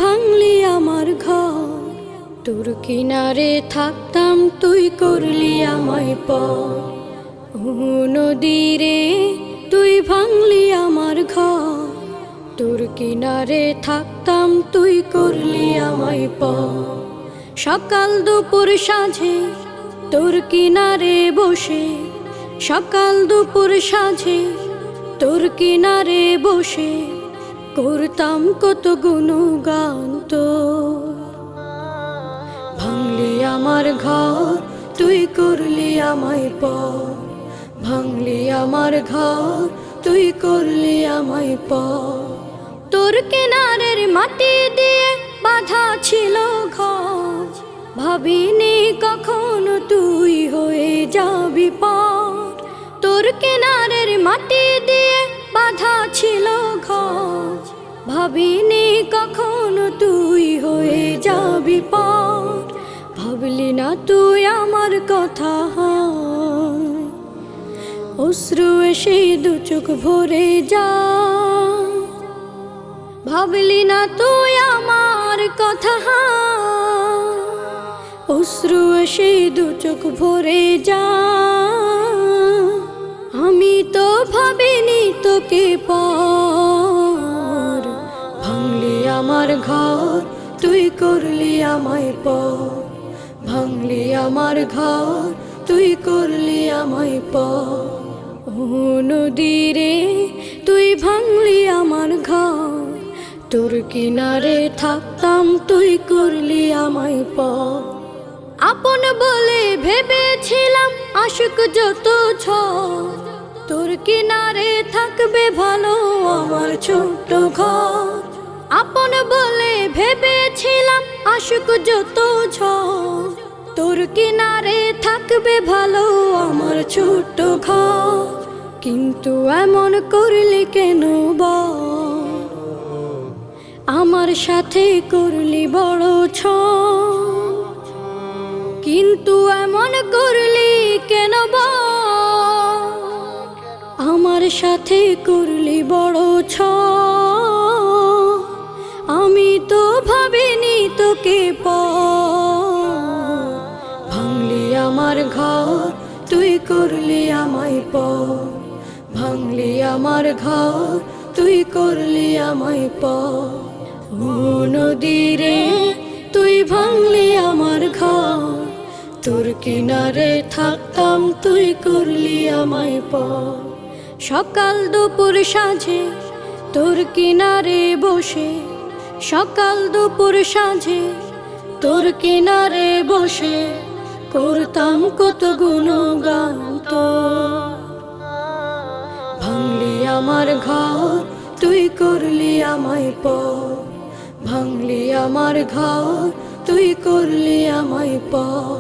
ভাঙলি আমার ঘর, তোর কিনারে থাকতাম তুই করলি আমায় পর। ও নদী রে তুই ভাঙলি আমার ঘর, তোর কিনারে থাকতাম তুই করলি আমায় পর। সকাল দুপুর সাঁঝে তোর কিনারে বসে, সকাল দুপুর সাঁঝে তোর কিনারে বসে করতাম কত গুণগান তোর। ভাঙলি আমার ঘর তুই করলি আমায় পর, ভাঙলি আমার ঘর তুই করলি আমায় পর। তোর কিনারের মাটি দিয়ে বাঁধা ছিল ঘর, ভাবিনি কখনো তুই হয়ে যাবি পার। তোর কিনারের মাটি দিয়ে বাঁধা ছিল ঘর, ভাবিনি কখনো তুই হয়ে যাবি পার। ভাবলি না তুই আমার কথা, অশ্রু এসে দু চোখ ভরে যা। ভাবলি না তুই আমার কথা, অশ্রু এসে দু চোখ ভরে যা। আমি তো ভাবিনি তোকে পর, ভাঙলি আমার ঘর তুই করলি আমায় পর, ভাঙলি আমার ঘর তুই করলি আমায় পর। ও নদী রে তুই ভাঙলি আমার ঘর, তোর কিনারে থাকতাম তুই করলি আমায় পর। আপন বলে ভেবেছিলাম আশুক যত ঝড়, তোর কিনারে থাকবে ভালো আমার ছোট্ট ঘর। আপন বলে ভেবেছিলাম আশুক যত ঝড়, তোর কিনারে থাকবে ভালো আমার ছোট্ট ঘর। কিন্তু এমন করলি কেন বল, আমার সাথে করলি বড় ছল। কিন্তু এমন করলি কেন বল, আমার সাথে করলি বড় ছল। আমি তো ভাবিনি তোকে পর, ভাঙলি আমার ঘর তুই করলি আমায় পর, ভাঙলি আমার ঘর তুই করলি আমায় পর। ও নদী রে তুই ভাঙলি আমার ঘর, তোর কিনারে থাকতাম তুই করলি আমায় পর। সকাল দুপুর সাঁঝে তোর কিনারে বসে, সকাল দুপুর সাঁঝে তোর কিনারে বসে করতাম কত গুণগান তোর। ভাঙলি আমার ঘর তুই করলি আমায় পর, ভাঙলি আমার ঘর তুই করলি আমায় পর।